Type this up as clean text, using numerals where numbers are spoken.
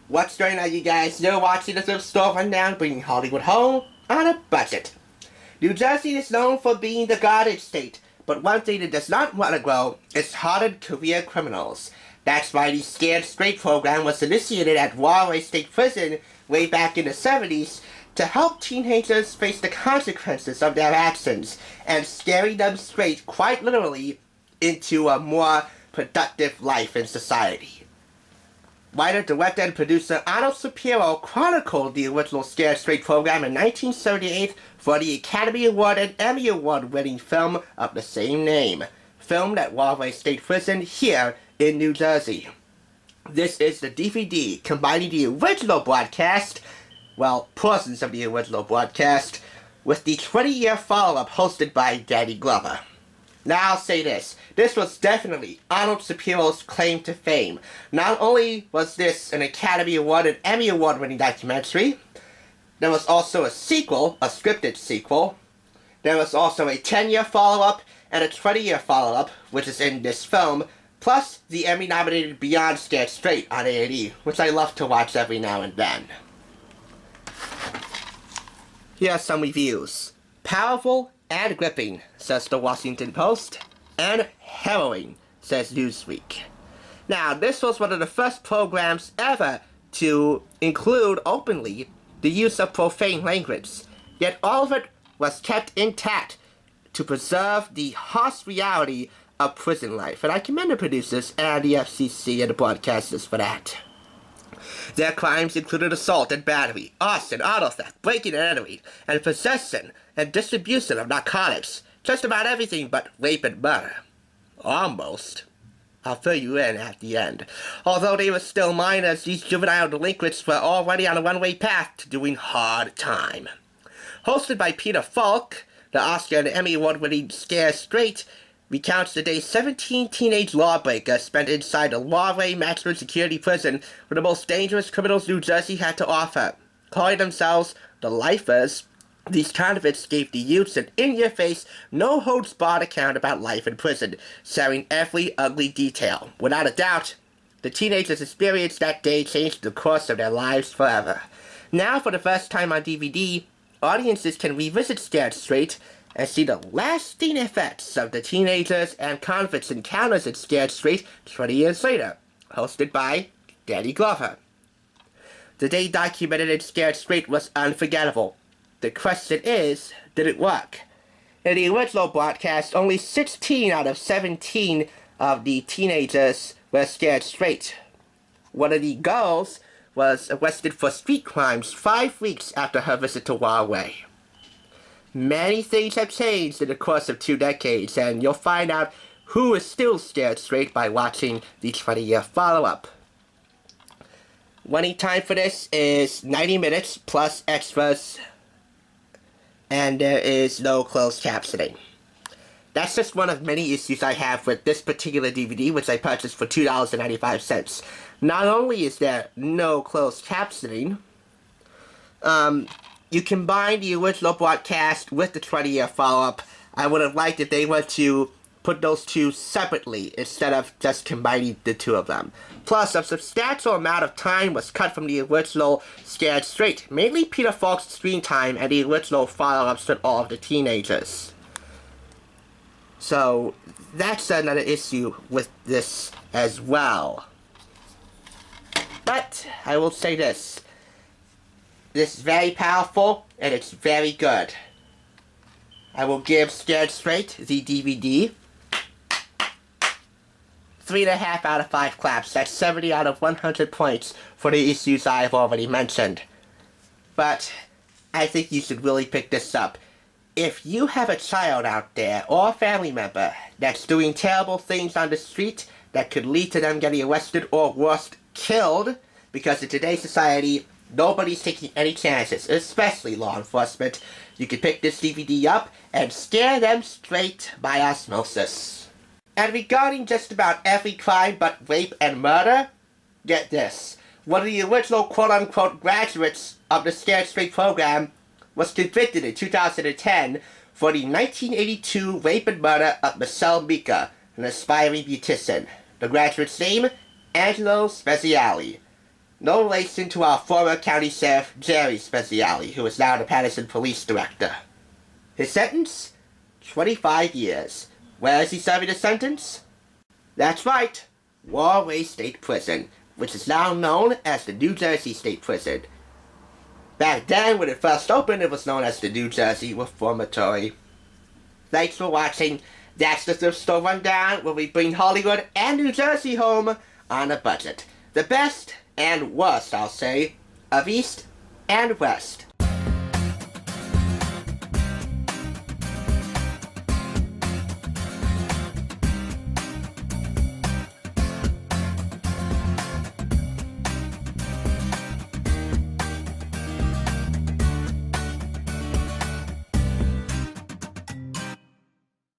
What's going on, you guys? You're watching the Thrift Store Rundown, bringing Hollywood home on a budget. New Jersey is known for being the garbage state, but one thing it does not want to grow is hardened career criminals. That's why the Scared Straight program was initiated at Rahway State Prison way back in the 70s to help teenagers face the consequences of their actions and scaring them straight, quite literally, into a more productive life in society. Writer, director, and producer Arnold Shapiro chronicled the original Scared Straight program in 1978 for the Academy Award and Emmy Award-winning film of the same name, filmed at Rahway State Prison here in New Jersey. This is the DVD combining the original broadcast, well, portions of the original broadcast, with the 20-year follow-up hosted by Danny Glover. Now I'll say this was definitely Arnold Shapiro's claim to fame. Not only was this an Academy Award and Emmy Award winning documentary, there was also a sequel, a scripted sequel. There was also a 10-year follow-up and a 20-year follow-up, which is in this film, plus the Emmy-nominated Beyond Scared Straight on A&E, which I love to watch every now and then. Here are some reviews. Powerful and gripping, says the Washington Post, and harrowing, says Newsweek. Now, this was one of the first programs ever to include openly the use of profane language, yet all of it was kept intact to preserve the harsh reality of prison life, and I commend the producers and the FCC and the broadcasters for that. Their crimes included assault and battery, arson, auto theft, breaking and entering, and possession and distribution of narcotics. Just about everything but rape and murder. Almost. I'll fill you in at the end. Although they were still minors, these juvenile delinquents were already on a one-way path to doing hard time. Hosted by Peter Falk, the Oscar and Emmy Award-winning Scared Straight recounts the day 17 teenage lawbreakers spent inside a Rahway maximum security prison were the most dangerous criminals New Jersey had to offer. Calling themselves the Lifers, these convicts gave the youths an in-your-face, no-holds-barred account about life in prison, sharing every ugly detail. Without a doubt, the teenagers' experience that day changed the course of their lives forever. Now, for the first time on DVD, audiences can revisit Scared Straight and see the lasting effects of the teenagers and convicts' encounters in Scared Straight 20 years later, hosted by Danny Glover. The day documented in Scared Straight was unforgettable. The question is, did it work? In the original broadcast, only 16 out of 17 of the teenagers were scared straight. One of the girls was arrested for street crimes 5 weeks after her visit to Rahway. Many things have changed in the course of 2 decades, and you'll find out who is still scared straight by watching the 20-year follow-up. Running time for this is 90 minutes plus extras, and there is no closed captioning. That's just one of many issues I have with this particular DVD, which I purchased for $2.95. Not only is there no closed captioning, you combine the original broadcast with the 20-year follow-up. I would have liked if they were to put those two separately instead of just combining the two of them. Plus, a substantial amount of time was cut from the original Scared Straight, mainly Peter Falk's screen time and the original follow-ups with all of the teenagers. So, that's another issue with this as well. But, I will say this. This is very powerful, and it's very good. I will give Scared Straight, the DVD, 3.5 out of 5 claps. That's 70 out of 100 points for the issues I've already mentioned. But I think you should really pick this up. If you have a child out there, or a family member, that's doing terrible things on the street that could lead to them getting arrested or worse, killed, because in today's society, nobody's taking any chances, especially law enforcement, you can pick this DVD up and scare them straight by osmosis. And regarding just about every crime but rape and murder, get this. One of the original quote-unquote graduates of the Scared Straight program was convicted in 2010 for the 1982 rape and murder of Michelle Mika, an aspiring beautician. The graduate's name? Angelo Speziali. No relation to our former county sheriff, Jerry Speciale, who is now the Patterson police director. His sentence? 25 years. Where is he serving his sentence? That's right, Warway State Prison, which is now known as the New Jersey State Prison. Back then, when it first opened, it was known as the New Jersey Reformatory. Thanks for watching. That's the Thrift Store Rundown, where we bring Hollywood and New Jersey home on a budget. The best and worst, I'll say, of East and West.